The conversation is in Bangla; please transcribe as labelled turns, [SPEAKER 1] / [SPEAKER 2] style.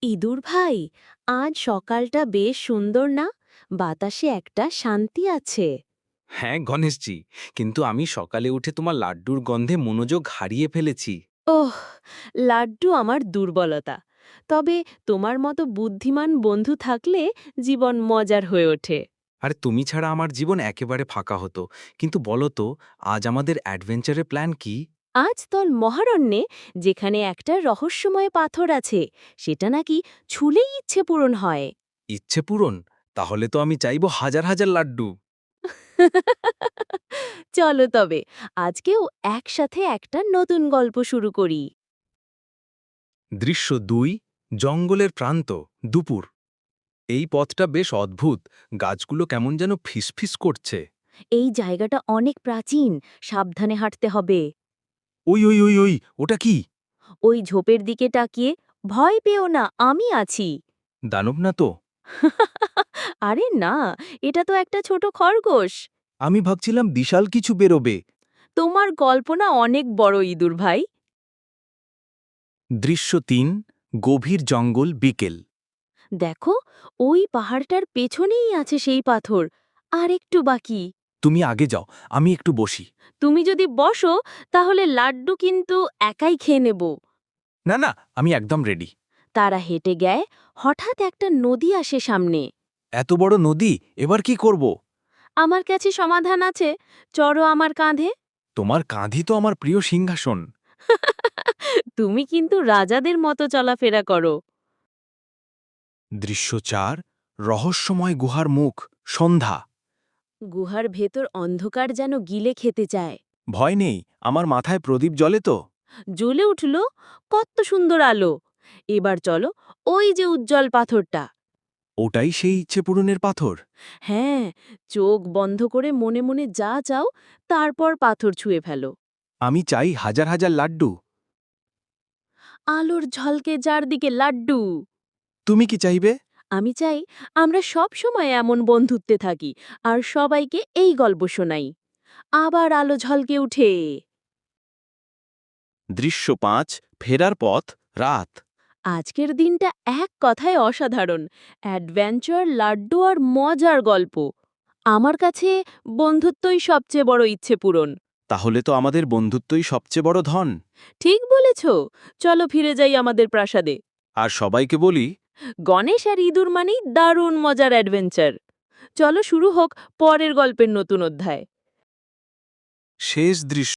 [SPEAKER 1] ইঁদুর ভাই, আজ সকালটা বেশ সুন্দর না? বাতাসে একটা শান্তি আছে।
[SPEAKER 2] হ্যাঁ গণেশজি, কিন্তু আমি সকালে উঠে তোমার লাড্ডুর গন্ধে মনোযোগ হারিয়ে ফেলেছি।
[SPEAKER 1] ওহ, লাড্ডু আমার দুর্বলতা। তবে তোমার মতো বুদ্ধিমান বন্ধু থাকলে জীবন মজার হয়ে ওঠে।
[SPEAKER 2] আর তুমি ছাড়া আমার জীবন একেবারে ফাঁকা হতো। কিন্তু বলো তো, আজ আমাদের অ্যাডভেঞ্চারের প্ল্যান কি?
[SPEAKER 1] আজ তল মহারণ্যে, যেখানে একটা রহস্যময় পাথর আছে, সেটা নাকি ছুলেই ইচ্ছে পূরণ হয়।
[SPEAKER 2] ইচ্ছে পূরণ? তাহলে তো আমি চাইবো হাজার হাজার লাড্ডু।
[SPEAKER 1] চলো তবে আজকেও একসাথে একটা নতুন গল্প শুরু করি।
[SPEAKER 2] দৃশ্য ২, জঙ্গলের প্রান্ত, দুপুর। এই পথটা বেশ অদ্ভুত, গাছগুলো কেমন যেন ফিসফিস করছে।
[SPEAKER 1] এই জায়গাটা অনেক প্রাচীন, সাবধানে হাঁটতে হবে।
[SPEAKER 2] ওই ওই ওই ওই, ওটা কি?
[SPEAKER 1] ওই ঝোপের দিকে তাকিয়ে, ভয় পেও না, আমি আছি।
[SPEAKER 2] দানব না তো?
[SPEAKER 1] আরে না, এটা তো একটা ছোট খরগোশ।
[SPEAKER 2] আমি ভাবছিলাম বিশাল কিছু বেরোবে।
[SPEAKER 1] তোমার কল্পনা অনেক বড়, ইঁদুর ভাই।
[SPEAKER 2] দৃশ্য ৩, গভীর জঙ্গল, বিকেল।
[SPEAKER 1] দেখো, ওই পাহাড়টার পেছনেই আছে সেই পাথর। আর একটু বাকি।
[SPEAKER 2] তুমি আগে যাও, আমি একটু বসি।
[SPEAKER 1] তুমি যদি বসো, তাহলে লাড্ডু কিন্তু একাই খেয়ে নেব।
[SPEAKER 2] না না, আমি একদম রেডি।
[SPEAKER 1] তারা হেঁটে গেয়, হঠাৎ একটা নদী আসে সামনে।
[SPEAKER 2] এত বড় নদী, এবার কি করব?
[SPEAKER 1] আমার কাছে সমাধান আছে, চড়ো আমার কাঁধে।
[SPEAKER 2] তোমার কাঁধই তো আমার প্রিয় সিংহাসন।
[SPEAKER 1] তুমি কিন্তু রাজাদের মতো চলাফেরা করো।
[SPEAKER 2] দৃশ্য ৪, রহস্যময় গুহার মুখ, সন্ধ্যা।
[SPEAKER 1] গুহার ভেতর অন্ধকার যেন গিলে খেতে চায়।
[SPEAKER 2] ভয় নেই, আমার মাথায় প্রদীপ জ্বলে তো।
[SPEAKER 1] জ্বলে উঠল, কত সুন্দর আলো। এবার চলো, ওই যে উজ্জ্বল পাথরটা।
[SPEAKER 2] ওটাই সেই ইচ্ছে পূরণের পাথর।
[SPEAKER 1] হ্যাঁ, চোখ বন্ধ করে মনে মনে যা চাও, তারপর পাথর ছুঁয়ে ফেলো।
[SPEAKER 2] আমি চাই হাজার হাজার লাড্ডু।
[SPEAKER 1] আলোর ঝলকে চারদিকে লাড্ডু।
[SPEAKER 2] তুমি কি চাইবে?
[SPEAKER 1] আমি চাই আমরা সব সময় এমন বন্ধুত্বে থাকি, আর সবাইকে এই গল্প শোনাই। আবার আলো ঝলকে উঠে।
[SPEAKER 2] দৃশ্য ৫, ফেরার পথ, রাত।
[SPEAKER 1] আজকের দিনটা এক কথায় অসাধারণ। অ্যাডভেঞ্চার, লাড্ডু আর মজার গল্প। আমার কাছে বন্ধুত্বই সবচেয়ে বড় ইচ্ছে পূরণ।
[SPEAKER 2] তাহলে তো আমাদের বন্ধুত্বই সবচেয়ে বড় ধন।
[SPEAKER 1] ঠিক বলেছ। চলো ফিরে যাই আমাদের প্রাসাদে।
[SPEAKER 2] আর সবাইকে বলি,
[SPEAKER 1] গণেশ আর ইঁদুর মানেই দারুণ মজার অ্যাডভেঞ্চার। চলো শুরু হোক পরের গল্পের নতুন অধ্যায়।
[SPEAKER 2] শেষ দৃশ্য।